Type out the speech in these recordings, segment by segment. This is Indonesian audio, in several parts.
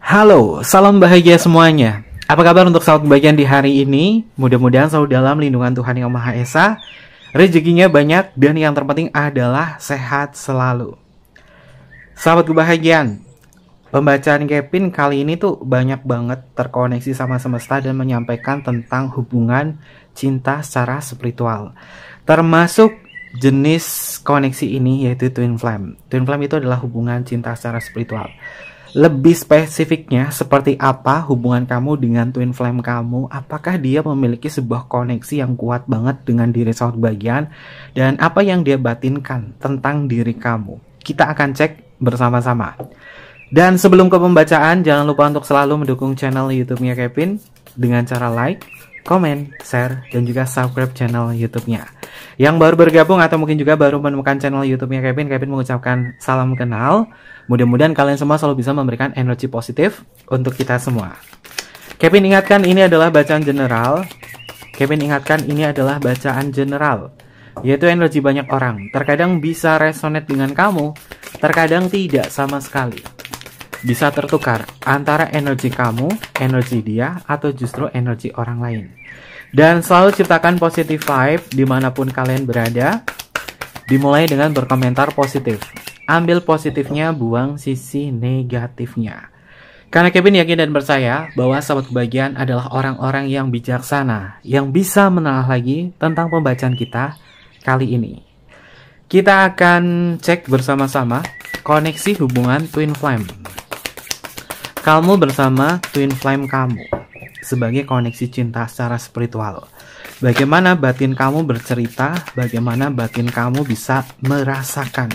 Halo, salam bahagia semuanya. Apa kabar untuk sahabat kebahagiaan di hari ini? Mudah-mudahan selalu dalam lindungan Tuhan Yang Maha Esa. Rezekinya banyak dan yang terpenting adalah sehat selalu. Sahabat kebahagiaan, pembacaan Kevin kali ini tuh banyak banget terkoneksi sama semesta dan menyampaikan tentang hubungan cinta secara spiritual. Termasuk jenis koneksi ini yaitu Twin Flame. Twin Flame itu adalah hubungan cinta secara spiritual. Lebih spesifiknya, seperti apa hubungan kamu dengan Twin Flame kamu? Apakah dia memiliki sebuah koneksi yang kuat banget dengan diri sahabat kebahagiaan? Dan apa yang dia batinkan tentang diri kamu? Kita akan cek bersama-sama. Dan sebelum ke pembacaan, jangan lupa untuk selalu mendukung channel YouTube-nya Kevin dengan cara like, komen, share, dan juga subscribe channel YouTube-nya. Yang baru bergabung atau mungkin juga baru menemukan channel YouTube-nya Kevin mengucapkan salam kenal. Mudah-mudahan kalian semua selalu bisa memberikan energi positif untuk kita semua. Kevin ingatkan ini adalah bacaan general. Yaitu energi banyak orang. Terkadang bisa resonate dengan kamu, terkadang tidak sama sekali. Bisa tertukar antara energi kamu, energi dia, atau justru energi orang lain. Dan selalu ciptakan positive vibe dimanapun kalian berada. Dimulai dengan berkomentar positif. Ambil positifnya, buang sisi negatifnya. Karena Kevin yakin dan percaya bahwa sahabat kebahagiaan adalah orang-orang yang bijaksana, yang bisa menelaah lagi tentang pembacaan kita kali ini. Kita akan cek bersama-sama koneksi hubungan Twin Flame. Kamu bersama Twin Flame kamu sebagai koneksi cinta secara spiritual. Bagaimana batin kamu bercerita, bagaimana batin kamu bisa merasakan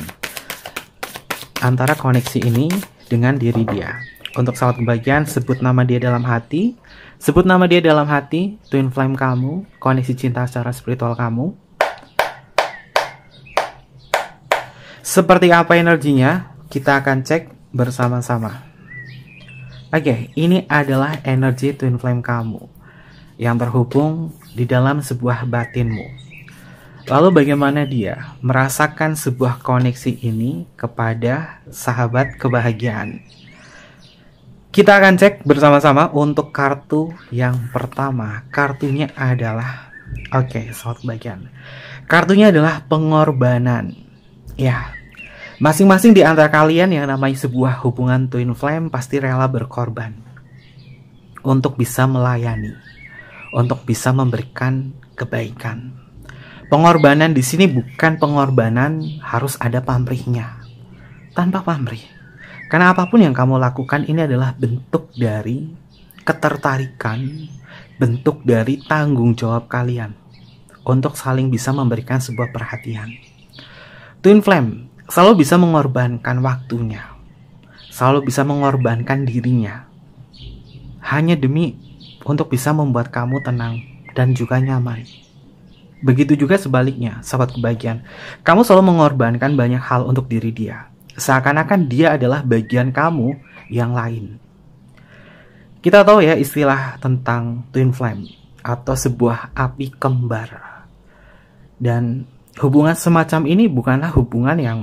antara koneksi ini dengan diri dia. Untuk sahabat kebahagiaan, sebut nama dia dalam hati. Sebut nama dia dalam hati, Twin Flame kamu, koneksi cinta secara spiritual kamu. Seperti apa energinya, kita akan cek bersama-sama. Oke, ini adalah energi Twin Flame kamu yang terhubung di dalam sebuah batinmu. Lalu bagaimana dia merasakan sebuah koneksi ini kepada sahabat kebahagiaan? Kita akan cek bersama-sama untuk kartu yang pertama. Kartunya adalah, sahabat kebahagiaan. Kartunya adalah pengorbanan. Ya, masing-masing di antara kalian yang namanya sebuah hubungan Twin Flame pasti rela berkorban untuk bisa melayani, untuk bisa memberikan kebaikan. Pengorbanan di sini bukan pengorbanan harus ada pamrihnya. Tanpa pamrih. Karena apapun yang kamu lakukan ini adalah bentuk dari ketertarikan, bentuk dari tanggung jawab kalian untuk saling bisa memberikan sebuah perhatian. Twin Flame selalu bisa mengorbankan waktunya, selalu bisa mengorbankan dirinya, hanya demi untuk bisa membuat kamu tenang dan juga nyaman. Begitu juga sebaliknya, sahabat kebahagiaan. Kamu selalu mengorbankan banyak hal untuk diri dia. Seakan-akan dia adalah bagian kamu yang lain. Kita tahu ya istilah tentang Twin Flame atau sebuah api kembar. Dan hubungan semacam ini bukanlah hubungan yang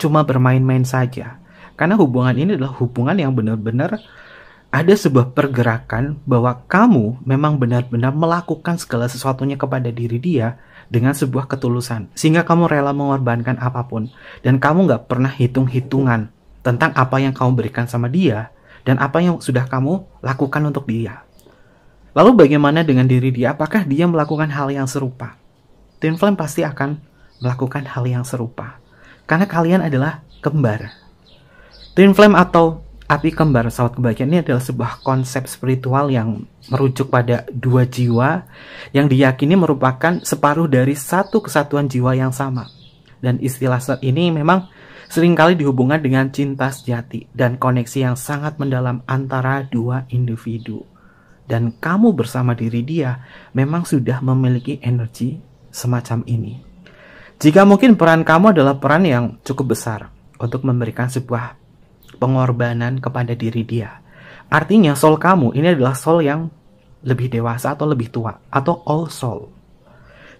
cuma bermain-main saja. Karena hubungan ini adalah hubungan yang benar-benar ada sebuah pergerakan bahwa kamu memang benar-benar melakukan segala sesuatunya kepada diri dia dengan sebuah ketulusan. Sehingga kamu rela mengorbankan apapun. Dan kamu gak pernah hitung-hitungan tentang apa yang kamu berikan sama dia dan apa yang sudah kamu lakukan untuk dia. Lalu bagaimana dengan diri dia? Apakah dia melakukan hal yang serupa? Twin Flame pasti akan melakukan hal yang serupa. Karena kalian adalah kembar. Twin Flame atau api kembar sahabat kebahagiaan ini adalah sebuah konsep spiritual yang merujuk pada dua jiwa yang diyakini merupakan separuh dari satu kesatuan jiwa yang sama. Dan istilah ini memang seringkali dihubungkan dengan cinta sejati dan koneksi yang sangat mendalam antara dua individu. Dan kamu bersama diri dia memang sudah memiliki energi semacam ini. Jika mungkin peran kamu adalah peran yang cukup besar untuk memberikan sebuah pengorbanan kepada diri dia. Artinya soul kamu ini adalah soul yang lebih dewasa atau lebih tua, atau all soul.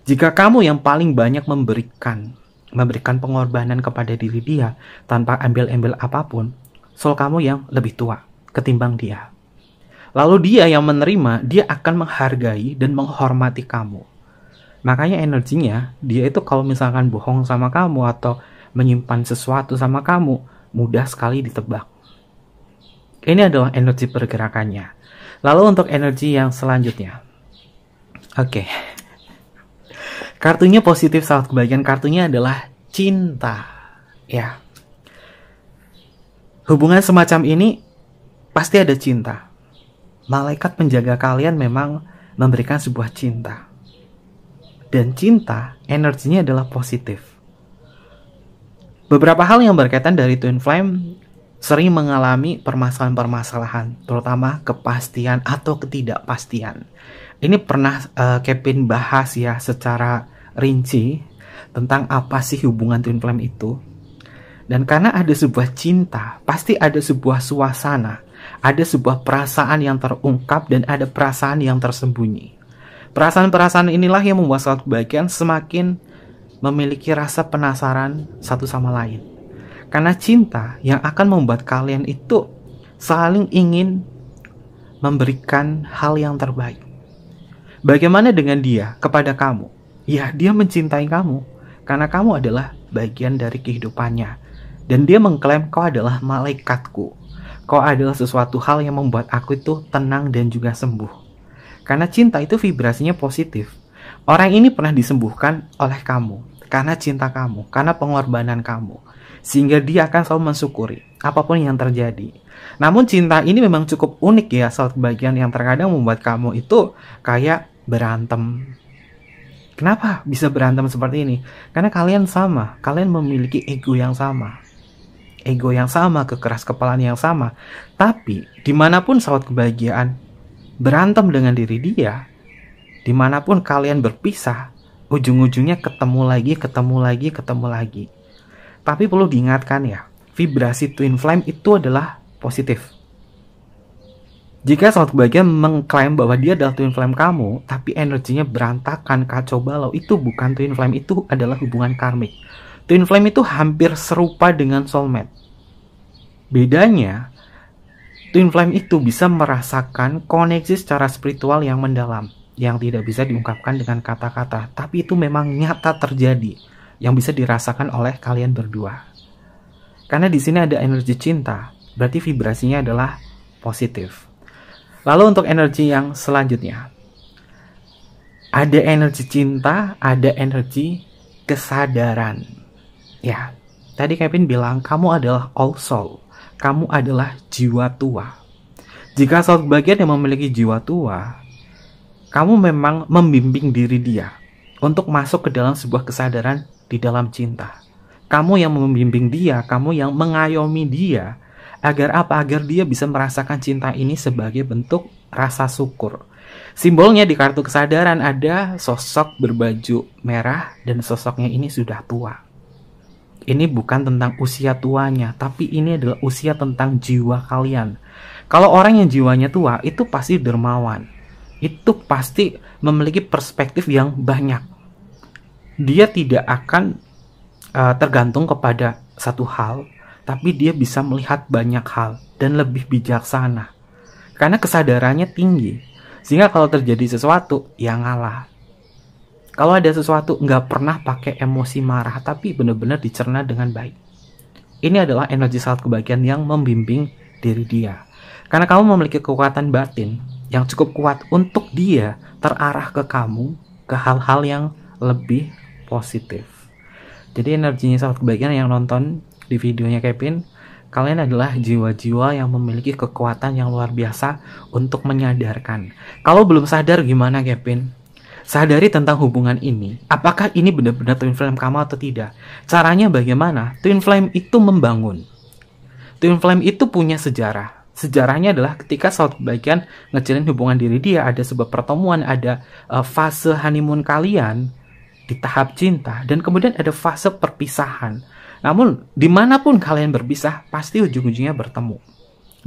Jika kamu yang paling banyak memberikan pengorbanan kepada diri dia tanpa ambil-ambil apapun, soul kamu yang lebih tua. ketimbang dia. Lalu dia yang menerima, dia akan menghargai dan menghormati kamu. Makanya energinya, dia itu kalau misalkan bohong sama kamu atau menyimpan sesuatu sama kamu, mudah sekali ditebak. Ini adalah energi pergerakannya. Lalu untuk energi yang selanjutnya. Oke. Kartunya positif, sahabat kebahagiaan. Kartunya adalah cinta. Ya. Hubungan semacam ini pasti ada cinta. Malaikat penjaga kalian memang memberikan sebuah cinta. Dan cinta, energinya adalah positif. Beberapa hal yang berkaitan dari Twin Flame sering mengalami permasalahan-permasalahan, terutama kepastian atau ketidakpastian. Ini pernah Kevin bahas ya secara rinci tentang apa sih hubungan Twin Flame itu. Dan karena ada sebuah cinta, pasti ada sebuah suasana, ada sebuah perasaan yang terungkap dan ada perasaan yang tersembunyi. Perasaan-perasaan inilah yang membuat sahabat kebahagiaan semakin memiliki rasa penasaran satu sama lain. Karena cinta yang akan membuat kalian itu saling ingin memberikan hal yang terbaik. Bagaimana dengan dia kepada kamu? Ya, dia mencintai kamu karena kamu adalah bagian dari kehidupannya. Dan dia mengklaim kau adalah malaikatku. Kau adalah sesuatu hal yang membuat aku itu tenang dan juga sembuh. Karena cinta itu vibrasinya positif. Orang ini pernah disembuhkan oleh kamu karena cinta kamu, karena pengorbanan kamu. Sehingga dia akan selalu mensyukuri apapun yang terjadi. Namun cinta ini memang cukup unik ya, sahabat kebahagiaan, yang terkadang membuat kamu itu kayak berantem. Kenapa bisa berantem seperti ini? Karena kalian sama, kalian memiliki ego yang sama. Ego yang sama, kekeras kepalaan yang sama. Tapi dimanapun sahabat kebahagiaan berantem dengan diri dia, dimanapun kalian berpisah, ujung-ujungnya ketemu lagi. Tapi perlu diingatkan ya, vibrasi Twin Flame itu adalah positif. Jika sahabat kebahagiaan mengklaim bahwa dia adalah Twin Flame kamu, tapi energinya berantakan, kacau balau, itu bukan Twin Flame, itu adalah hubungan karmik. Twin Flame itu hampir serupa dengan soulmate. Bedanya, Twin Flame itu bisa merasakan koneksi secara spiritual yang mendalam, yang tidak bisa diungkapkan dengan kata-kata, tapi itu memang nyata terjadi, yang bisa dirasakan oleh kalian berdua. Karena di sini ada energi cinta, berarti vibrasinya adalah positif. Lalu untuk energi yang selanjutnya, ada energi cinta, ada energi kesadaran. Ya, tadi Kevin bilang kamu adalah all soul, kamu adalah jiwa tua. Jika sahabat kebahagiaan yang memiliki jiwa tua, kamu memang membimbing diri dia untuk masuk ke dalam sebuah kesadaran di dalam cinta. Kamu yang membimbing dia, kamu yang mengayomi dia, agar apa? Agar dia bisa merasakan cinta ini sebagai bentuk rasa syukur. Simbolnya di kartu kesadaran ada sosok berbaju merah dan sosoknya ini sudah tua. Ini bukan tentang usia tuanya, tapi ini adalah usia tentang jiwa kalian. Kalau orang yang jiwanya tua, itu pasti dermawan. Itu pasti memiliki perspektif yang banyak. Dia tidak akan tergantung kepada satu hal, tapi dia bisa melihat banyak hal dan lebih bijaksana. Karena kesadarannya tinggi, sehingga kalau terjadi sesuatu, ya ngalah. Kalau ada sesuatu, nggak pernah pakai emosi marah, tapi benar-benar dicerna dengan baik. Ini adalah energi sahabat kebahagiaan yang membimbing diri dia. Karena kamu memiliki kekuatan batin yang cukup kuat untuk dia terarah ke kamu, ke hal-hal yang lebih positif. Jadi energinya sahabat kebahagiaan yang nonton di videonya Kevin, kalian adalah jiwa-jiwa yang memiliki kekuatan yang luar biasa untuk menyadarkan. Kalau belum sadar gimana Kevin? Sadari tentang hubungan ini. Apakah ini benar-benar Twin Flame kamu atau tidak? Caranya bagaimana? Twin Flame itu membangun. Twin Flame itu punya sejarah. Sejarahnya adalah ketika sahabat kebahagiaan ngejalin hubungan diri dia, ada sebuah pertemuan, ada fase honeymoon kalian di tahap cinta, dan kemudian ada fase perpisahan. Namun, dimanapun kalian berpisah, pasti ujung-ujungnya bertemu.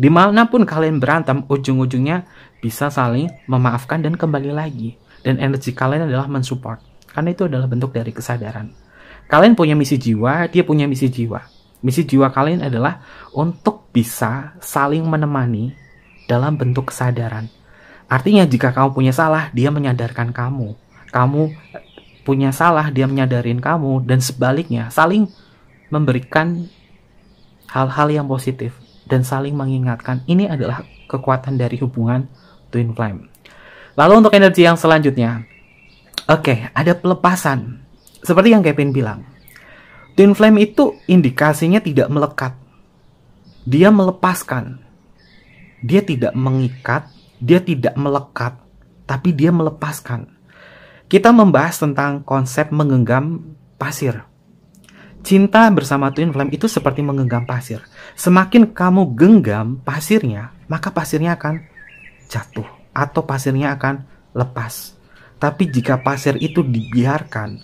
Dimanapun kalian berantem, ujung-ujungnya bisa saling memaafkan dan kembali lagi. Dan energi kalian adalah mensupport. Karena itu adalah bentuk dari kesadaran. Kalian punya misi jiwa, dia punya misi jiwa. Misi jiwa kalian adalah untuk bisa saling menemani dalam bentuk kesadaran. Artinya jika kamu punya salah, dia menyadarkan kamu. Kamu punya salah, dia menyadarin kamu. Dan sebaliknya, saling memberikan hal-hal yang positif dan saling mengingatkan. Ini adalah kekuatan dari hubungan twin flame. Lalu untuk energi yang selanjutnya, oke, ada pelepasan. Seperti yang Kevin bilang, twin flame itu indikasinya tidak melekat. Dia melepaskan. Dia tidak mengikat, dia tidak melekat, tapi dia melepaskan. Kita membahas tentang konsep menggenggam pasir. Cinta bersama twin flame itu seperti menggenggam pasir. Semakin kamu genggam pasirnya, maka pasirnya akan jatuh atau pasirnya akan lepas. Tapi jika pasir itu dibiarkan,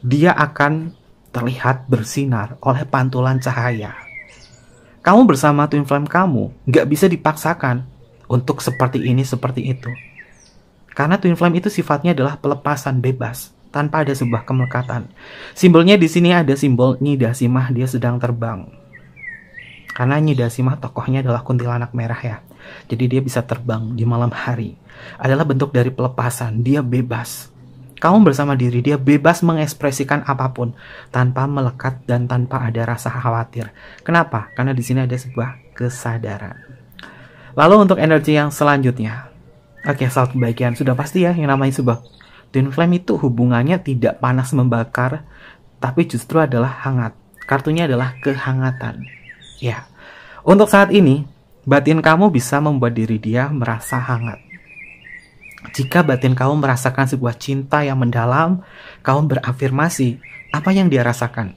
dia akan terlihat bersinar oleh pantulan cahaya. Kamu bersama twin flame kamu nggak bisa dipaksakan untuk seperti ini, seperti itu. Karena twin flame itu sifatnya adalah pelepasan bebas, tanpa ada sebuah kemelekatan. Simbolnya di sini ada simbol Nyi Dasimah, dia sedang terbang. Karena Nyi Dasimah tokohnya adalah kuntilanak merah ya. Jadi dia bisa terbang di malam hari. Adalah bentuk dari pelepasan, dia bebas. Kamu bersama diri dia bebas mengekspresikan apapun tanpa melekat dan tanpa ada rasa khawatir. Kenapa? Karena di sini ada sebuah kesadaran. Lalu untuk energi yang selanjutnya. Oke, saat kebahagiaan sudah pasti ya yang namanya sebuah twin flame itu hubungannya tidak panas membakar, tapi justru adalah hangat. Kartunya adalah kehangatan. Ya, untuk saat ini, batin kamu bisa membuat diri dia merasa hangat. Jika batin kamu merasakan sebuah cinta yang mendalam, kamu berafirmasi, apa yang dia rasakan?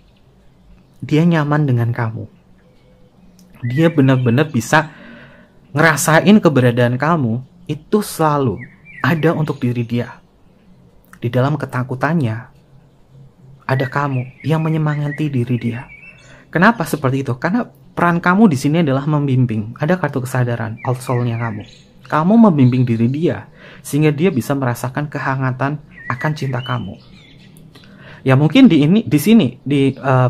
Dia nyaman dengan kamu. Dia benar-benar bisa ngerasain keberadaan kamu, itu selalu ada untuk diri dia. Di dalam ketakutannya, ada kamu yang menyemangati diri dia. Kenapa seperti itu? Karena peran kamu di sini adalah membimbing. Ada kartu kesadaran, out soul-nya kamu. Kamu membimbing diri dia, sehingga dia bisa merasakan kehangatan akan cinta kamu. Ya mungkin di sini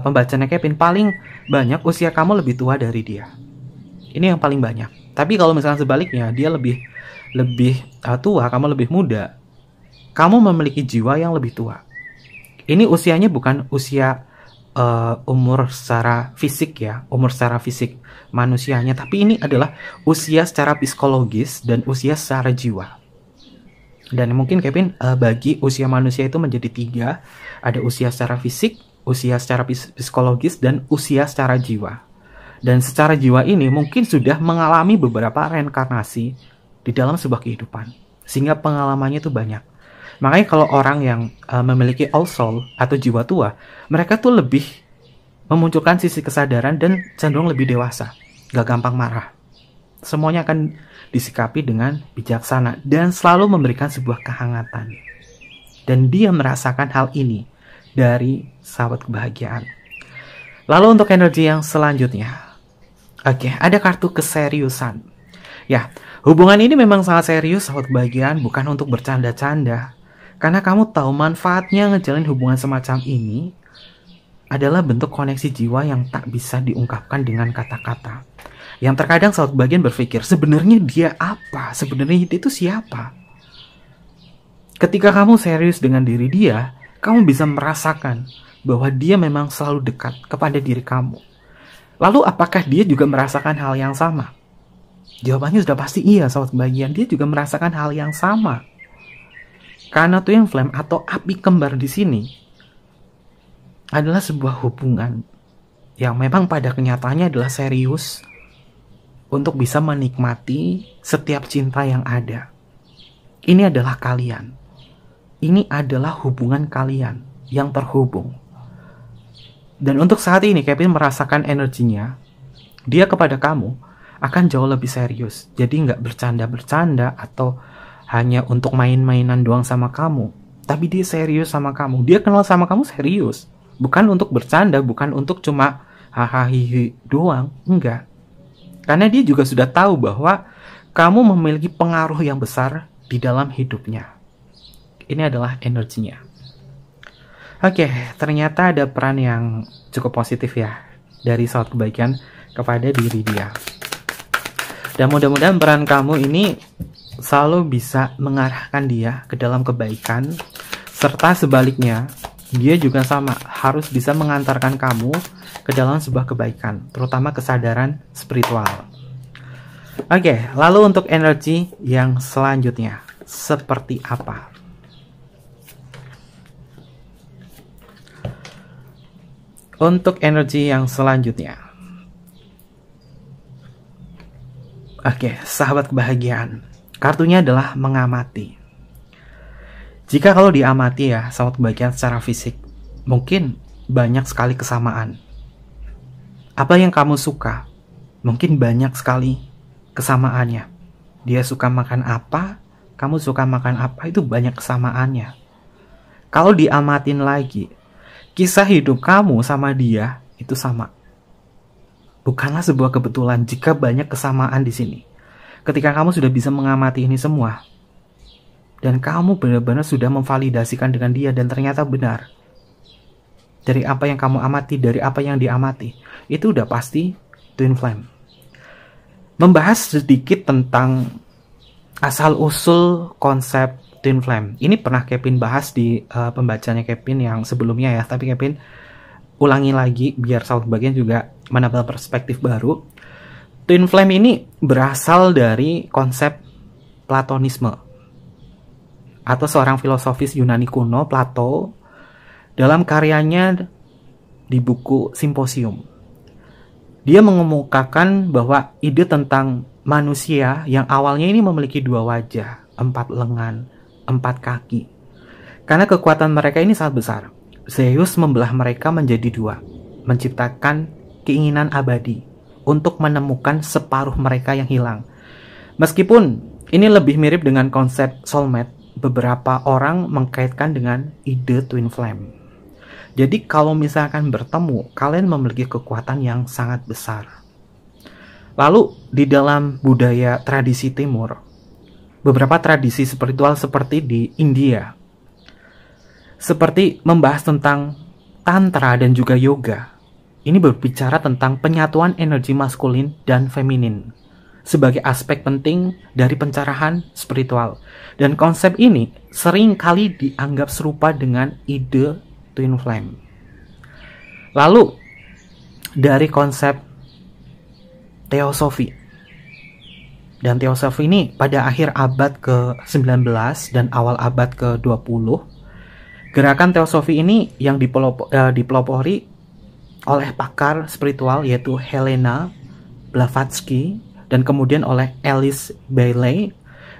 pembacanya Kevin paling banyak usia kamu lebih tua dari dia. Ini yang paling banyak. Tapi kalau misalnya sebaliknya, dia lebih tua, kamu lebih muda. Kamu memiliki jiwa yang lebih tua. Ini usianya bukan usia umur secara fisik ya, umur secara fisik manusianya, tapi ini adalah usia secara psikologis dan usia secara jiwa. Dan mungkin Kevin bagi usia manusia itu menjadi 3, ada usia secara fisik, usia secara psikologis, dan usia secara jiwa. Dan secara jiwa ini mungkin sudah mengalami beberapa reinkarnasi di dalam sebuah kehidupan, sehingga pengalamannya itu banyak. Makanya kalau orang yang memiliki old soul atau jiwa tua, mereka tuh lebih memunculkan sisi kesadaran dan cenderung lebih dewasa, gak gampang marah. Semuanya akan disikapi dengan bijaksana dan selalu memberikan sebuah kehangatan. Dan dia merasakan hal ini dari sahabat kebahagiaan. Lalu untuk energi yang selanjutnya. Oke, ada kartu keseriusan. Ya, hubungan ini memang sangat serius sahabat kebahagiaan, bukan untuk bercanda-canda. Karena kamu tahu manfaatnya ngejalin hubungan semacam ini adalah bentuk koneksi jiwa yang tak bisa diungkapkan dengan kata-kata. Yang terkadang sahabat kebahagiaan berpikir, sebenarnya dia apa? Sebenarnya dia itu siapa? Ketika kamu serius dengan diri dia, kamu bisa merasakan bahwa dia memang selalu dekat kepada diri kamu. Lalu apakah dia juga merasakan hal yang sama? Jawabannya sudah pasti iya sahabat kebahagiaan, dia juga merasakan hal yang sama. Karena twin flame atau api kembar di sini adalah sebuah hubungan yang memang pada kenyataannya adalah serius untuk bisa menikmati setiap cinta yang ada. Ini adalah kalian. Ini adalah hubungan kalian yang terhubung. Dan untuk saat ini Kevin merasakan energinya, dia kepada kamu akan jauh lebih serius. Jadi nggak bercanda-bercanda atau hanya untuk main-mainan doang sama kamu. Tapi dia serius sama kamu. Dia kenal sama kamu serius. Bukan untuk bercanda, bukan untuk cuma hahaha doang. Enggak. Karena dia juga sudah tahu bahwa kamu memiliki pengaruh yang besar di dalam hidupnya. Ini adalah energinya. Oke, ternyata ada peran yang cukup positif ya. dari saat kebaikan kepada diri dia. Dan mudah-mudahan peran kamu ini selalu bisa mengarahkan dia ke dalam kebaikan, serta sebaliknya, dia juga sama, harus bisa mengantarkan kamu ke dalam sebuah kebaikan, terutama kesadaran spiritual. Oke, lalu untuk energi yang selanjutnya, seperti apa? Untuk energi yang selanjutnya, oke, sahabat kebahagiaan, kartunya adalah mengamati. Jika kalau diamati ya, sahabat kebahagiaan secara fisik, mungkin banyak sekali kesamaan. Apa yang kamu suka, mungkin banyak sekali kesamaannya. Dia suka makan apa, kamu suka makan apa, itu banyak kesamaannya. Kalau diamatin lagi, kisah hidup kamu sama dia itu sama. Bukanlah sebuah kebetulan jika banyak kesamaan di sini. Ketika kamu sudah bisa mengamati ini semua, dan kamu benar-benar sudah memvalidasikan dengan dia dan ternyata benar. Dari apa yang kamu amati, dari apa yang diamati, itu udah pasti twin flame. Membahas sedikit tentang asal-usul konsep twin flame. Ini pernah Kevin bahas di pembacanya Kevin yang sebelumnya ya, tapi Kevin ulangi lagi biar sahabat bagian juga menambah perspektif baru. Twin flame ini berasal dari konsep Platonisme atau seorang filosofis Yunani kuno, Plato, dalam karyanya di buku Simposium. Dia mengemukakan bahwa ide tentang manusia yang awalnya ini memiliki 2 wajah, 4 lengan, 4 kaki. Karena kekuatan mereka ini sangat besar, Zeus membelah mereka menjadi 2, menciptakan keinginan abadi untuk menemukan separuh mereka yang hilang. Meskipun ini lebih mirip dengan konsep soulmate, beberapa orang mengkaitkan dengan ide twin flame. Jadi kalau misalkan bertemu, kalian memiliki kekuatan yang sangat besar. Lalu di dalam budaya tradisi timur, beberapa tradisi spiritual seperti di India, seperti membahas tentang tantra dan juga yoga, ini berbicara tentang penyatuan energi maskulin dan feminin sebagai aspek penting dari pencerahan spiritual. Dan konsep ini sering kali dianggap serupa dengan ide twin flame. Lalu dari konsep teosofi. Dan teosofi ini pada akhir abad ke-19 dan awal abad ke-20, gerakan teosofi ini yang dipelopori oleh pakar spiritual yaitu Helena Blavatsky dan kemudian oleh Alice Bailey.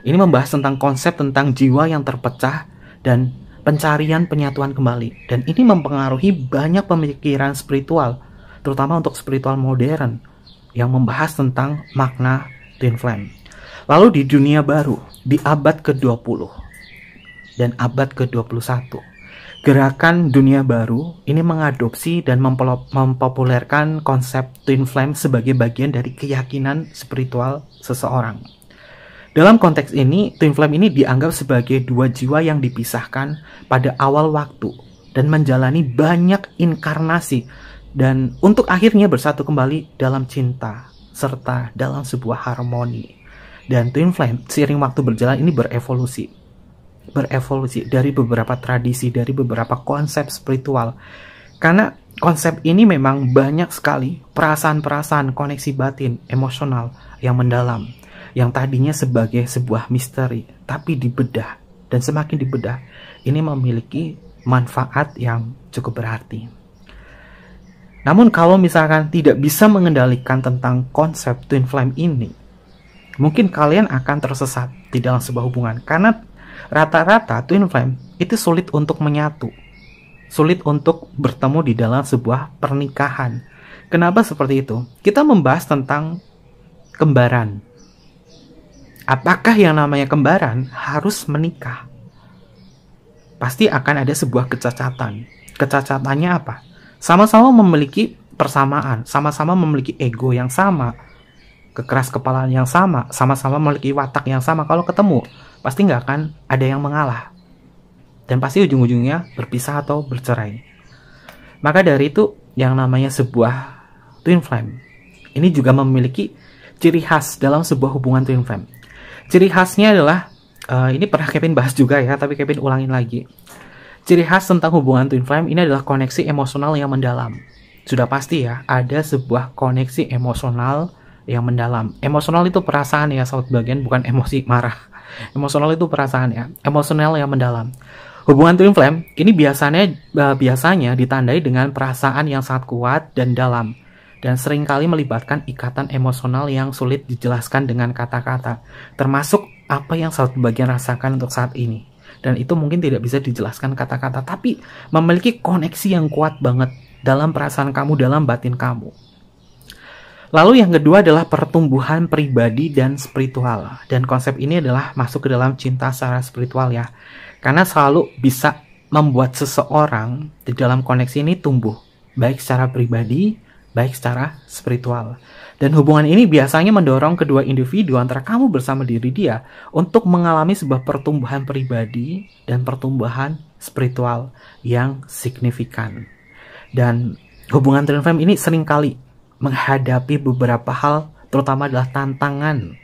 Ini membahas tentang konsep tentang jiwa yang terpecah dan pencarian penyatuan kembali. Dan ini mempengaruhi banyak pemikiran spiritual, terutama untuk spiritual modern yang membahas tentang makna twin flame. Lalu di dunia baru, di abad ke-20 dan abad ke-21, gerakan dunia baru ini mengadopsi dan mempopulerkan konsep twin flame sebagai bagian dari keyakinan spiritual seseorang. Dalam konteks ini, twin flame ini dianggap sebagai 2 jiwa yang dipisahkan pada awal waktu dan menjalani banyak inkarnasi dan untuk akhirnya bersatu kembali dalam cinta serta dalam sebuah harmoni. Dan twin flame seiring waktu berjalan ini berevolusi dari beberapa tradisi, dari beberapa konsep spiritual. Karena konsep ini memang banyak sekali perasaan-perasaan, koneksi batin, emosional yang mendalam, yang tadinya sebagai sebuah misteri, tapi dibedah, dan semakin dibedah, ini memiliki manfaat yang cukup berarti. Namun kalau misalkan tidak bisa mengendalikan tentang konsep twin flame ini, mungkin kalian akan tersesat di dalam sebuah hubungan, karena rata-rata twin flame itu sulit untuk menyatu, sulit untuk bertemu di dalam sebuah pernikahan. Kenapa seperti itu? Kita membahas tentang kembaran. Apakah yang namanya kembaran harus menikah? Pasti akan ada sebuah kecacatan. Kecacatannya apa? Sama-sama memiliki persamaan, sama-sama memiliki ego yang sama, kekeras kepalaan yang sama, sama-sama memiliki watak yang sama. Kalau ketemu, pasti nggak akan ada yang mengalah. Dan pasti ujung-ujungnya berpisah atau bercerai. Maka dari itu, yang namanya sebuah twin flame. Ini juga memiliki ciri khas dalam sebuah hubungan twin flame. Ciri khasnya adalah, ini pernah Kevin bahas juga ya, tapi Kevin ulangin lagi. Ciri khas tentang hubungan twin flame ini adalah koneksi emosional yang mendalam. Sudah pasti ya, ada sebuah koneksi emosional yang mendalam. Emosional itu perasaan ya, sahabat bagian, bukan emosi marah. Emosional itu perasaan ya, emosional yang mendalam. Hubungan twin flame ini biasanya ditandai dengan perasaan yang sangat kuat dan dalam, dan seringkali melibatkan ikatan emosional yang sulit dijelaskan dengan kata-kata, termasuk apa yang sahabat bagian rasakan untuk saat ini. Dan itu mungkin tidak bisa dijelaskan kata-kata, tapi memiliki koneksi yang kuat banget dalam perasaan kamu, dalam batin kamu. Lalu yang kedua adalah pertumbuhan pribadi dan spiritual. Dan konsep ini adalah masuk ke dalam cinta secara spiritual ya. Karena selalu bisa membuat seseorang di dalam koneksi ini tumbuh, baik secara pribadi, baik secara spiritual. Dan hubungan ini biasanya mendorong kedua individu antara kamu bersama diri dia untuk mengalami sebuah pertumbuhan pribadi dan pertumbuhan spiritual yang signifikan. Dan hubungan twin flame ini seringkali menghadapi beberapa hal, terutama adalah tantangan.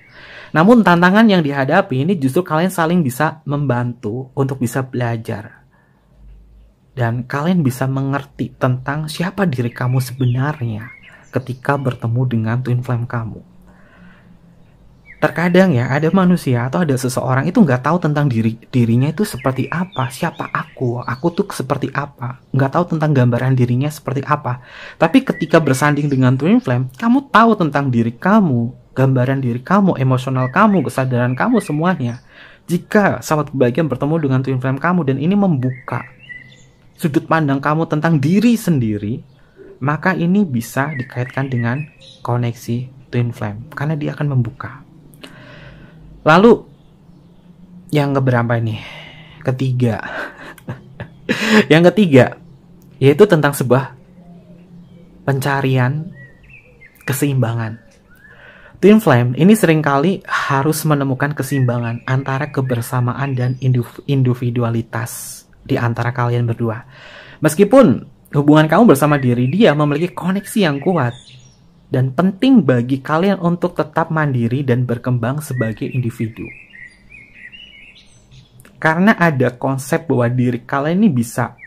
Namun tantangan yang dihadapi ini justru kalian saling bisa membantu untuk bisa belajar. Dan kalian bisa mengerti tentang siapa diri kamu sebenarnya ketika bertemu dengan twin flame kamu. Terkadang ya, ada manusia atau ada seseorang itu nggak tahu tentang dirinya itu seperti apa, siapa aku tuh seperti apa, nggak tahu tentang gambaran dirinya seperti apa. Tapi ketika bersanding dengan twin flame, kamu tahu tentang diri kamu, gambaran diri kamu, emosional kamu, kesadaran kamu, semuanya. Jika sahabat kebahagiaan bertemu dengan twin flame kamu dan ini membuka sudut pandang kamu tentang diri sendiri, maka ini bisa dikaitkan dengan koneksi twin flame karena dia akan membuka. Lalu yang keberapa ini? Ketiga. Yang ketiga yaitu tentang sebuah pencarian keseimbangan. Twin flame ini seringkali harus menemukan keseimbangan antara kebersamaan dan individualitas di antara kalian berdua. Meskipun hubungan kamu bersama diri dia memiliki koneksi yang kuat dan penting bagi kalian untuk tetap mandiri dan berkembang sebagai individu. Karena ada konsep bahwa diri kalian ini bisa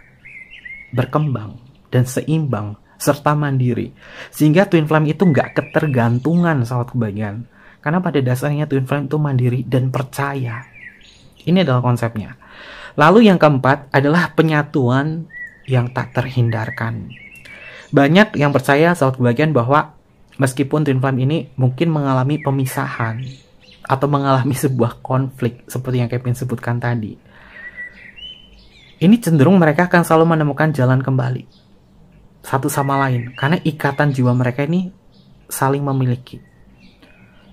berkembang dan seimbang serta mandiri, sehingga twin flame itu nggak ketergantungan sahabat kebahagiaan. Karena pada dasarnya twin flame itu mandiri dan percaya. Ini adalah konsepnya. Lalu yang keempat adalah penyatuan yang tak terhindarkan. Banyak yang percaya sahabat kebahagiaan bahwa meskipun twin flame ini mungkin mengalami pemisahan atau mengalami sebuah konflik seperti yang Kevin sebutkan tadi, ini cenderung mereka akan selalu menemukan jalan kembali satu sama lain, karena ikatan jiwa mereka ini saling memiliki.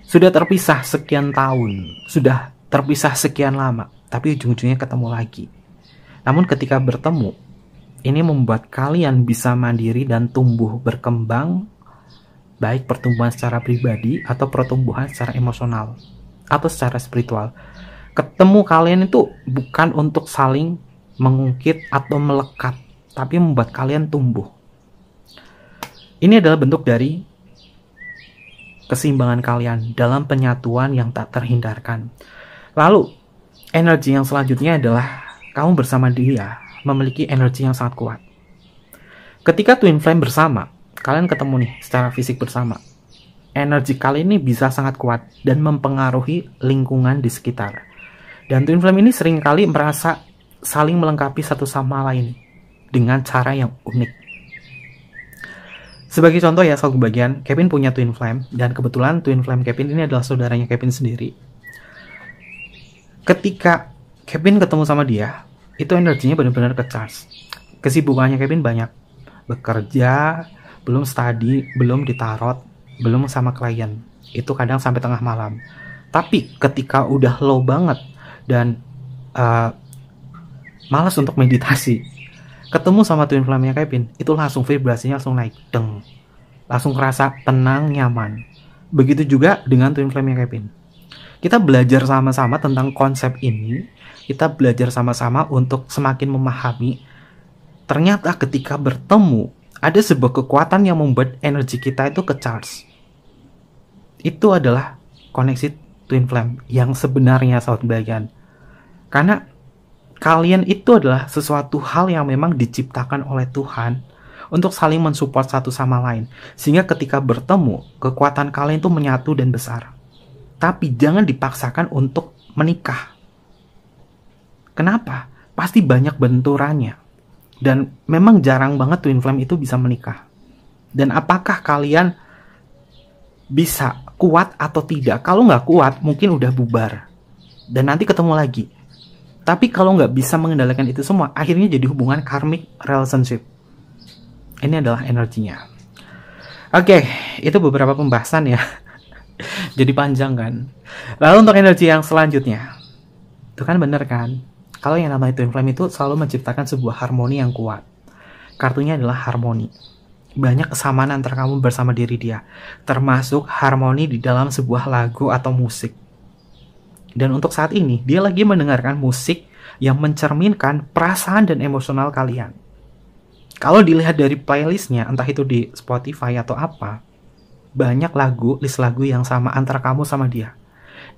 Sudah terpisah sekian tahun, sudah terpisah sekian lama, tapi ujung-ujungnya ketemu lagi. Namun ketika bertemu, ini membuat kalian bisa mandiri dan tumbuh berkembang, baik pertumbuhan secara pribadi atau pertumbuhan secara emosional atau secara spiritual. Ketemu kalian itu bukan untuk saling mengungkit atau melekat, tapi membuat kalian tumbuh. Ini adalah bentuk dari keseimbangan kalian dalam penyatuan yang tak terhindarkan. Lalu, energi yang selanjutnya adalah kamu bersama dia memiliki energi yang sangat kuat. Ketika twin flame bersama, kalian ketemu nih secara fisik bersama, energi kalian ini bisa sangat kuat dan mempengaruhi lingkungan di sekitar. Dan twin flame ini seringkali merasa saling melengkapi satu sama lain dengan cara yang unik. Sebagai contoh ya, soal kebagian, Kevin punya twin flame, dan kebetulan twin flame Kevin ini adalah saudaranya Kevin sendiri. Ketika Kevin ketemu sama dia, itu energinya benar-benar ke-charge. Kesibukannya Kevin banyak, bekerja, belum study, belum ditarot, belum sama klien. Itu kadang sampai tengah malam. Tapi ketika udah low banget dan malas untuk meditasi, ketemu sama twin flame-nya Kevin, itu langsung vibrasinya langsung naik, deng. Langsung kerasa tenang, nyaman. Begitu juga dengan twin flame-nya Kevin. Kita belajar sama-sama tentang konsep ini, kita belajar sama-sama untuk semakin memahami. Ternyata ketika bertemu, Ada sebuah kekuatan yang membuat energi kita itu ke-charge. Itu adalah koneksi twin flame yang sebenarnya, sahabat bagian. Karena kalian itu adalah sesuatu hal yang memang diciptakan oleh Tuhan untuk saling mensupport satu sama lain. Sehingga ketika bertemu, kekuatan kalian itu menyatu dan besar. Tapi jangan dipaksakan untuk menikah. Kenapa? Pasti banyak benturannya. Dan memang jarang banget twin flame itu bisa menikah. Dan apakah kalian bisa kuat atau tidak? Kalau nggak kuat, mungkin udah bubar. Dan nanti ketemu lagi. Tapi kalau nggak bisa mengendalikan itu semua, akhirnya jadi hubungan karmic relationship. Ini adalah energinya. Oke, itu beberapa pembahasan ya. Jadi panjang kan. Lalu untuk energi yang selanjutnya. Itu kan bener kan? Kalau yang namanya twin flame itu selalu menciptakan sebuah harmoni yang kuat. Kartunya adalah harmoni. Banyak kesamaan antara kamu bersama diri dia. Termasuk harmoni di dalam sebuah lagu atau musik. Dan untuk saat ini, dia lagi mendengarkan musik yang mencerminkan perasaan dan emosional kalian. Kalau dilihat dari playlistnya, entah itu di Spotify atau apa, banyak list lagu yang sama antara kamu sama dia.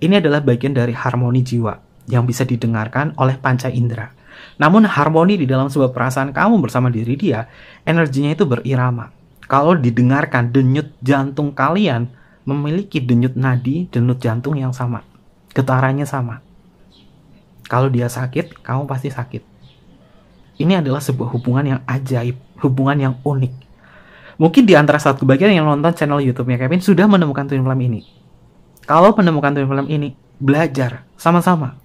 Ini adalah bagian dari harmoni jiwa yang bisa didengarkan oleh panca indera. Namun harmoni di dalam sebuah perasaan kamu bersama diri dia, energinya itu berirama. Kalau didengarkan, denyut jantung kalian memiliki denyut nadi, denyut jantung yang sama. Getarannya sama. Kalau dia sakit, kamu pasti sakit. Ini adalah sebuah hubungan yang ajaib, hubungan yang unik. Mungkin di antara saat kebagian yang nonton channel YouTube-nya Kevin sudah menemukan twin flame ini. Kalau menemukan twin flame ini, belajar sama-sama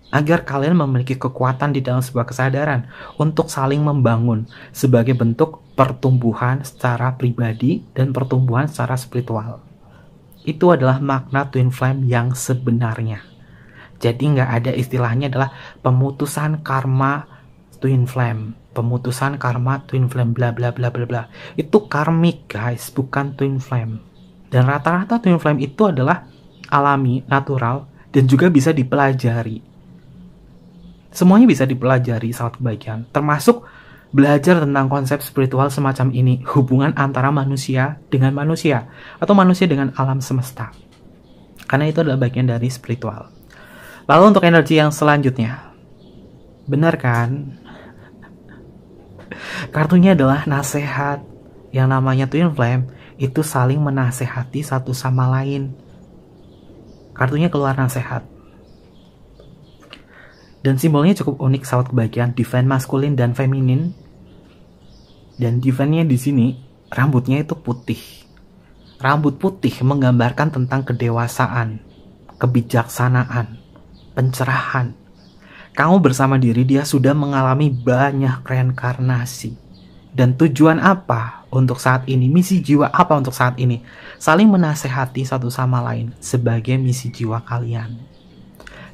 agar kalian memiliki kekuatan di dalam sebuah kesadaran untuk saling membangun sebagai bentuk pertumbuhan secara pribadi dan pertumbuhan secara spiritual. Itu adalah makna twin flame yang sebenarnya. Jadi nggak ada istilahnya adalah pemutusan karma twin flame, pemutusan karma twin flame bla bla bla bla bla. Itu karmik guys, bukan twin flame. Dan rata-rata twin flame itu adalah alami, natural, dan juga bisa dipelajari. Semuanya bisa dipelajari saat kebagian, termasuk belajar tentang konsep spiritual semacam ini, hubungan antara manusia dengan manusia, atau manusia dengan alam semesta. Karena itu adalah bagian dari spiritual. Lalu untuk energi yang selanjutnya, benar kan? Kartunya adalah nasihat. Yang namanya twin flame itu saling menasehati satu sama lain. Kartunya keluar nasihat. Dan simbolnya cukup unik saat kebagian, divine maskulin dan feminin. Dan divine-nya di sini rambutnya itu putih. Rambut putih menggambarkan tentang kedewasaan, kebijaksanaan, pencerahan. Kamu bersama diri dia sudah mengalami banyak reinkarnasi. Dan tujuan apa untuk saat ini? Misi jiwa apa untuk saat ini? Saling menasehati satu sama lain sebagai misi jiwa kalian.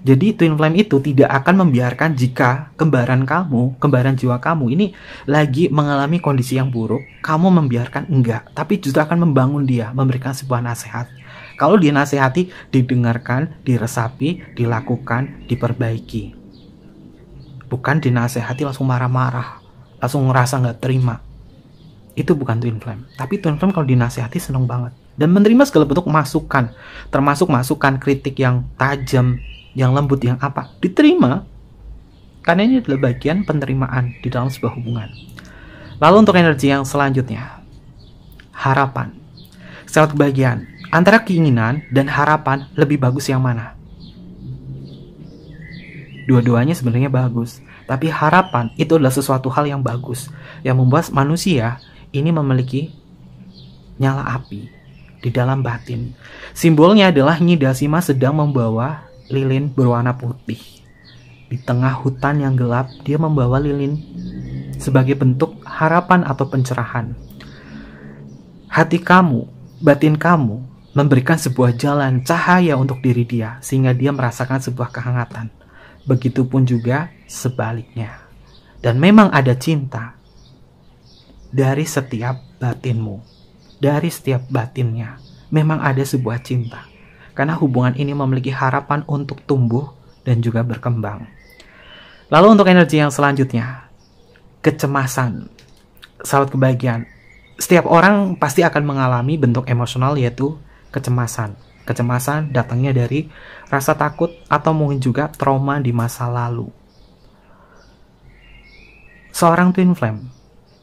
Jadi twin flame itu tidak akan membiarkan jika kembaran jiwa kamu ini lagi mengalami kondisi yang buruk, kamu membiarkan enggak, tapi justru akan membangun dia, memberikan sebuah nasihat. Kalau dia nasihati, didengarkan, diresapi, dilakukan, diperbaiki. Bukan dinasehati langsung marah-marah, langsung ngerasa nggak terima. Itu bukan twin flame. Tapi twin flame kalau dinasehati seneng banget. Dan menerima segala bentuk masukan, termasuk masukan kritik yang tajam, yang lembut, yang apa, diterima. Karena ini adalah bagian penerimaan di dalam sebuah hubungan. Lalu untuk energi yang selanjutnya, harapan. Secara kebagian, antara keinginan dan harapan lebih bagus yang mana? Dua-duanya sebenarnya bagus. Tapi harapan itu adalah sesuatu hal yang bagus, yang membuat manusia ini memiliki nyala api di dalam batin. Simbolnya adalah Nyi Dasima sedang membawa lilin berwarna putih. Di tengah hutan yang gelap, dia membawa lilin sebagai bentuk harapan atau pencerahan. Hati kamu, batin kamu, memberikan sebuah jalan cahaya untuk diri dia, sehingga dia merasakan sebuah kehangatan. Begitupun juga sebaliknya. Dan memang ada cinta dari setiap batinmu, dari setiap batinnya. Memang ada sebuah cinta. Karena hubungan ini memiliki harapan untuk tumbuh dan juga berkembang. Lalu untuk energi yang selanjutnya, kecemasan. Sahabat kebahagiaan, Setiap orang pasti akan mengalami bentuk emosional yaitu kecemasan. Kecemasan datangnya dari rasa takut atau mungkin juga trauma di masa lalu. Seorang twin flame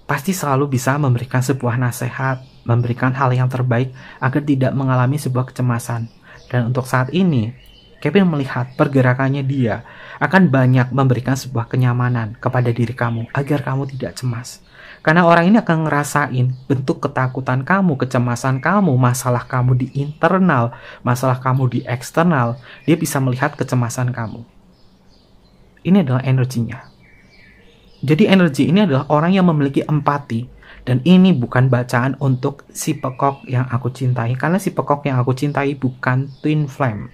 pasti selalu bisa memberikan sebuah nasihat, memberikan hal yang terbaik agar tidak mengalami sebuah kecemasan. Dan untuk saat ini, Kevin melihat pergerakannya dia akan banyak memberikan sebuah kenyamanan kepada diri kamu agar kamu tidak cemas. Karena orang ini akan ngerasain bentuk ketakutan kamu, kecemasan kamu, masalah kamu di internal, masalah kamu di eksternal. Dia bisa melihat kecemasan kamu. Ini adalah energinya. Jadi energi ini adalah orang yang memiliki empati. Dan ini bukan bacaan untuk si pekok yang aku cintai. Karena si pekok yang aku cintai bukan twin flame.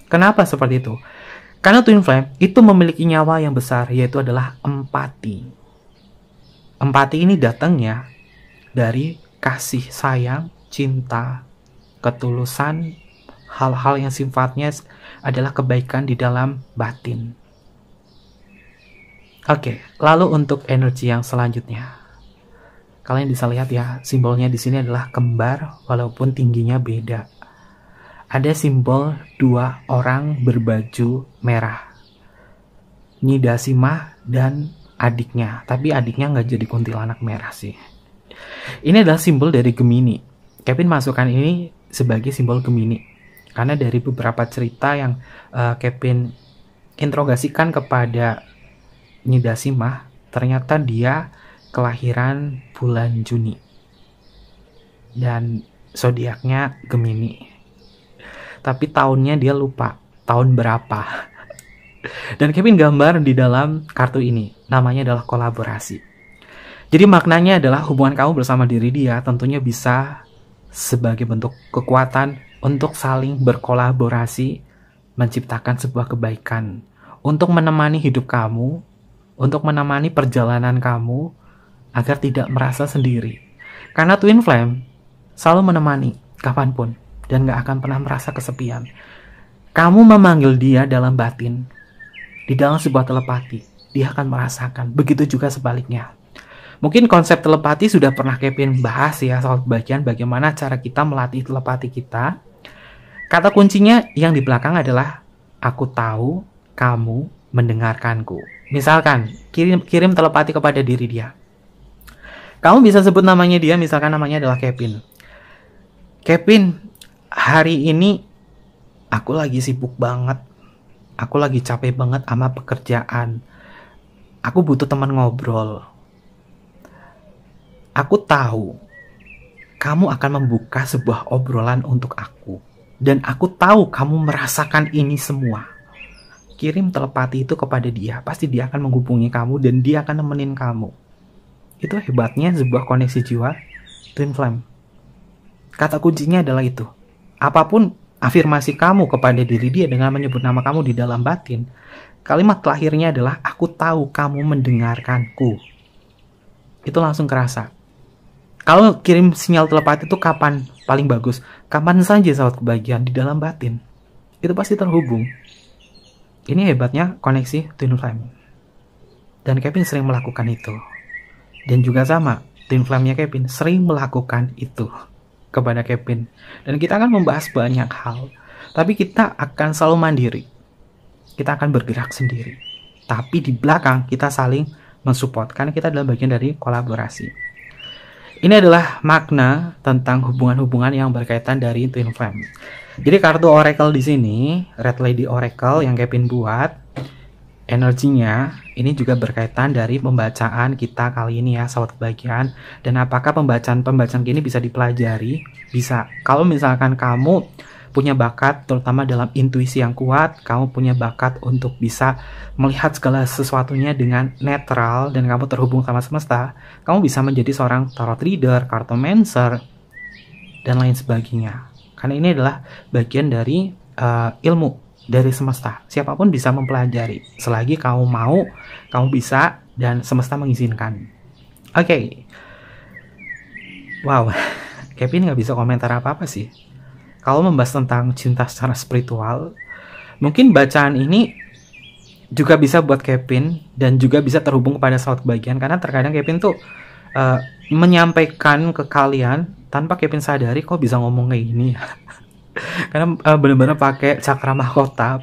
Kenapa seperti itu? Karena twin flame itu memiliki nyawa yang besar, yaitu adalah empati. Empati ini datangnya dari kasih sayang, cinta, ketulusan, hal-hal yang sifatnya adalah kebaikan di dalam batin. Oke, lalu untuk energi yang selanjutnya. Kalian bisa lihat ya, simbolnya di sini adalah kembar walaupun tingginya beda. Ada simbol dua orang berbaju merah. Nidasima dan adiknya. Tapi adiknya nggak jadi kuntilanak merah sih. Ini adalah simbol dari Gemini. Kevin masukkan ini sebagai simbol Gemini. Karena dari beberapa cerita yang Kevin interogasikan kepada Nidasima, ternyata dia kelahiran bulan Juni. Dan zodiaknya Gemini. Tapi tahunnya dia lupa, tahun berapa. Dan Kevin gambar di dalam kartu ini, namanya adalah kolaborasi. Jadi maknanya adalah hubungan kamu bersama diri dia tentunya bisa sebagai bentuk kekuatan untuk saling berkolaborasi, menciptakan sebuah kebaikan, untuk menemani hidup kamu, untuk menemani perjalanan kamu, agar tidak merasa sendiri. Karena twin flame selalu menemani kapanpun, dan gak akan pernah merasa kesepian. Kamu memanggil dia dalam batin, di dalam sebuah telepati, dia akan merasakan. Begitu juga sebaliknya. Mungkin konsep telepati sudah pernah Kevin bahas ya, soal bagian bagaimana cara kita melatih telepati kita. Kata kuncinya yang di belakang adalah, aku tahu, kamu mendengarkanku. Misalkan, kirim telepati kepada diri dia. Kamu bisa sebut namanya dia, misalkan namanya adalah Kevin. Kevin, hari ini aku lagi sibuk banget. Aku lagi capek banget sama pekerjaan. Aku butuh teman ngobrol. Aku tahu kamu akan membuka sebuah obrolan untuk aku. Dan aku tahu kamu merasakan ini semua. Kirim telepati itu kepada dia. Pasti dia akan menghubungi kamu dan dia akan nemenin kamu. Itu hebatnya sebuah koneksi jiwa twin flame. Kata kuncinya adalah itu. Apapun afirmasi kamu kepada diri dia dengan menyebut nama kamu di dalam batin, kalimat terakhirnya adalah, aku tahu kamu mendengarkanku. Itu langsung kerasa. Kalau kirim sinyal telepati itu kapan paling bagus? Kapan saja saat kebahagiaan di dalam batin. Itu pasti terhubung. Ini hebatnya koneksi twin flame. Dan Kevin sering melakukan itu. Dan juga sama, twin flame-nya Kevin sering melakukan itu kepada Kevin. Dan kita akan membahas banyak hal. Tapi kita akan selalu mandiri. Kita akan bergerak sendiri. Tapi di belakang kita saling mensupport. Karena kita adalah bagian dari kolaborasi. Ini adalah makna tentang hubungan-hubungan yang berkaitan dari twin flame. Jadi kartu oracle di sini, Red Lady Oracle yang Kevin buat, energinya ini juga berkaitan dari pembacaan kita kali ini ya, sahabat kebahagiaan. Dan apakah pembacaan ini bisa dipelajari? Bisa. Kalau misalkan kamu punya bakat, terutama dalam intuisi yang kuat, kamu punya bakat untuk bisa melihat segala sesuatunya dengan netral, dan kamu terhubung sama semesta, kamu bisa menjadi seorang tarot reader, cartomancer, dan lain sebagainya. Karena ini adalah bagian dari ilmu dari semesta. Siapapun bisa mempelajari. Selagi kamu mau, kamu bisa, dan semesta mengizinkan. Oke. Wow, Kevin nggak bisa komentar apa-apa sih. Kalau membahas tentang cinta secara spiritual, mungkin bacaan ini juga bisa buat Kevin dan juga bisa terhubung kepada sahabat kebahagiaan. Karena terkadang Kevin tuh menyampaikan ke kalian tanpa Kevin sadari kok bisa ngomong kayak gini ya. Karena benar-benar pakai cakra mahkota,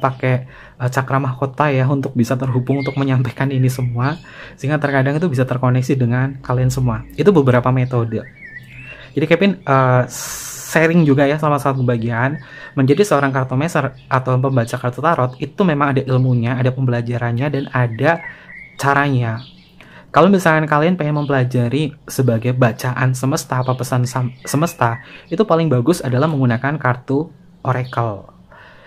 cakra mahkota ya untuk bisa terhubung untuk menyampaikan ini semua, sehingga terkadang itu bisa terkoneksi dengan kalian semua. Itu beberapa metode. Jadi Kevin sharing juga ya selama satu bagian, menjadi seorang kartomancer atau pembaca kartu tarot itu memang ada ilmunya, ada pembelajarannya, dan ada caranya. Kalau misalkan kalian pengen mempelajari sebagai bacaan semesta apa pesan semesta, itu paling bagus adalah menggunakan kartu oracle.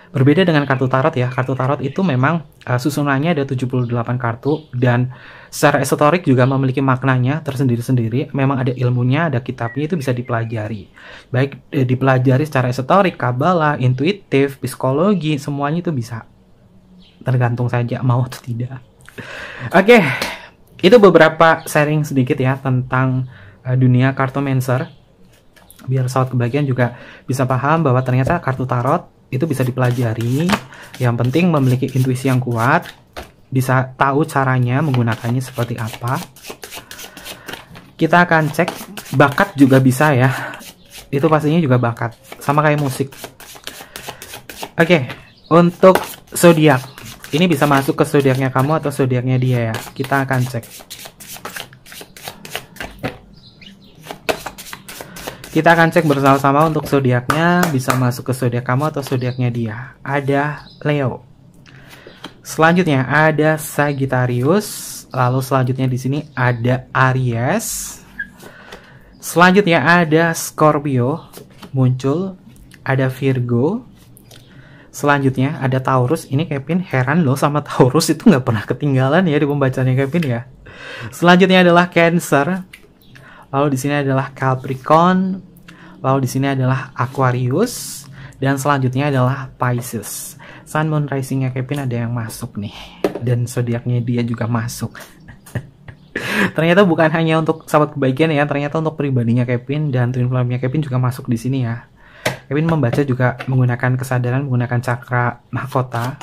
Berbeda dengan kartu tarot ya, kartu tarot itu memang susunannya ada 78 kartu, dan secara esoterik juga memiliki maknanya tersendiri-sendiri. Memang ada ilmunya, ada kitabnya, itu bisa dipelajari. Baik dipelajari secara esoterik, kabbala, intuitif, psikologi, semuanya itu bisa. Tergantung saja mau atau tidak. Oke. Itu beberapa sharing sedikit ya tentang dunia kartomancer. Biar sobat kebagian juga bisa paham bahwa ternyata kartu tarot itu bisa dipelajari. Yang penting memiliki intuisi yang kuat, bisa tahu caranya menggunakannya seperti apa. Kita akan cek bakat juga bisa ya. Itu pastinya juga bakat, sama kayak musik. Oke, untuk zodiak. Ini bisa masuk ke zodiaknya kamu atau zodiaknya dia ya. Kita akan cek. Kita akan cek bersama-sama untuk zodiaknya bisa masuk ke zodiak kamu atau zodiaknya dia. Ada Leo. Selanjutnya ada Sagittarius. Lalu selanjutnya di sini ada Aries. Selanjutnya ada Scorpio muncul. Ada Virgo. Selanjutnya ada Taurus. Ini Kevin heran loh sama Taurus, itu nggak pernah ketinggalan ya di pembacanya Kevin ya. Selanjutnya adalah Cancer. Lalu di sini adalah Capricorn. Lalu di sini adalah Aquarius. Dan selanjutnya adalah Pisces. Sun, Moon, Rising-nya Kevin ada yang masuk nih. Dan zodiaknya dia juga masuk. Ternyata bukan hanya untuk sahabat kebagian ya, ternyata untuk pribadinya Kevin dan twin flame-nya Kevin juga masuk di sini ya. Kevin membaca juga menggunakan kesadaran, menggunakan cakra mahkota.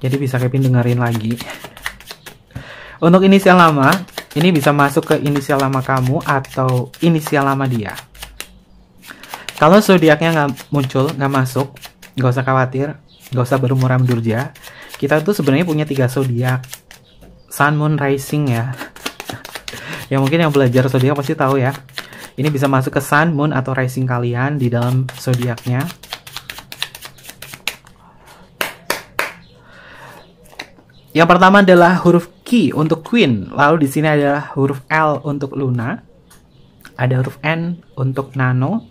Jadi bisa Kevin dengerin lagi. Untuk inisial nama, ini bisa masuk ke inisial nama kamu atau inisial nama dia. Kalau zodiaknya nggak muncul, nggak masuk, nggak usah khawatir, nggak usah bermuram durja. Kita tuh sebenarnya punya 3 zodiak, Sun, Moon, Rising ya. Ya mungkin yang belajar zodiak pasti tahu ya. Ini bisa masuk ke Sun, Moon, atau Rising kalian di dalam zodiaknya. Yang pertama adalah huruf Q untuk Queen. Lalu di sini adalah huruf L untuk Luna. Ada huruf N untuk Nano.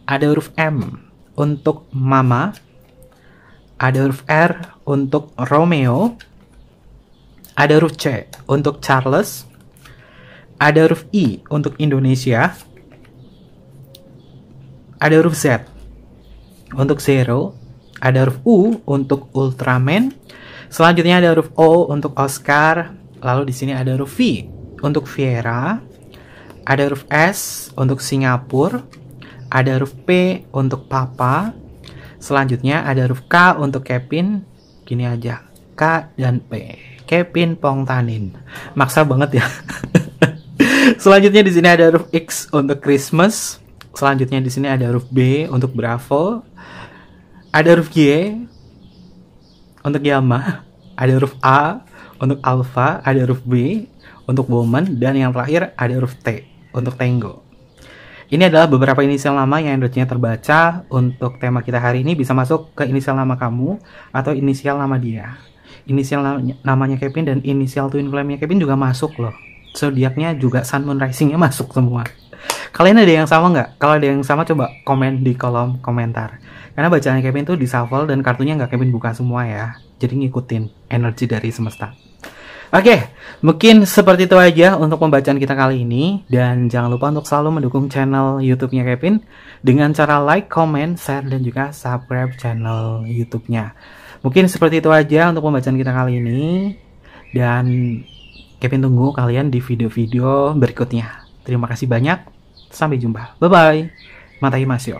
Ada huruf M untuk Mama. Ada huruf R untuk Romeo. Ada huruf C untuk Charles. Ada huruf I untuk Indonesia. Ada huruf Z untuk Zero. Ada huruf U untuk Ultraman. Selanjutnya ada huruf O untuk Oscar. Lalu di sini ada huruf V untuk Viera. Ada huruf S untuk Singapura. Ada huruf P untuk Papa. Selanjutnya ada huruf K untuk Kevin. Gini aja, K dan P. Kevin Pongtanin. Maksa banget ya. Selanjutnya di sini ada huruf X untuk Christmas. Selanjutnya di sini ada huruf B untuk Bravo. Ada huruf Y untuk Yama. Ada huruf A untuk Alpha. Ada huruf B untuk Woman. Dan yang terakhir ada huruf T untuk Tango. Ini adalah beberapa inisial nama yang energinya terbaca untuk tema kita hari ini. Bisa masuk ke inisial nama kamu atau inisial nama dia. Inisial namanya Kevin dan inisial twin flame-nya Kevin juga masuk loh. Zodiaknya juga Sun, Moon, Rising-nya masuk semua. Kalian ada yang sama nggak? Kalau ada yang sama coba komen di kolom komentar. Karena bacaan Kevin tuh di shuffle dan kartunya nggak Kevin buka semua ya. Jadi ngikutin energi dari semesta. Oke, mungkin seperti itu aja untuk pembacaan kita kali ini. Dan jangan lupa untuk selalu mendukung channel YouTube-nya Kevin dengan cara like, comment, share, dan juga subscribe channel YouTube-nya. Mungkin seperti itu aja untuk pembacaan kita kali ini. Dan Kevin tunggu kalian di video-video berikutnya. Terima kasih banyak. Sampai jumpa. Bye-bye. Matai Masyo.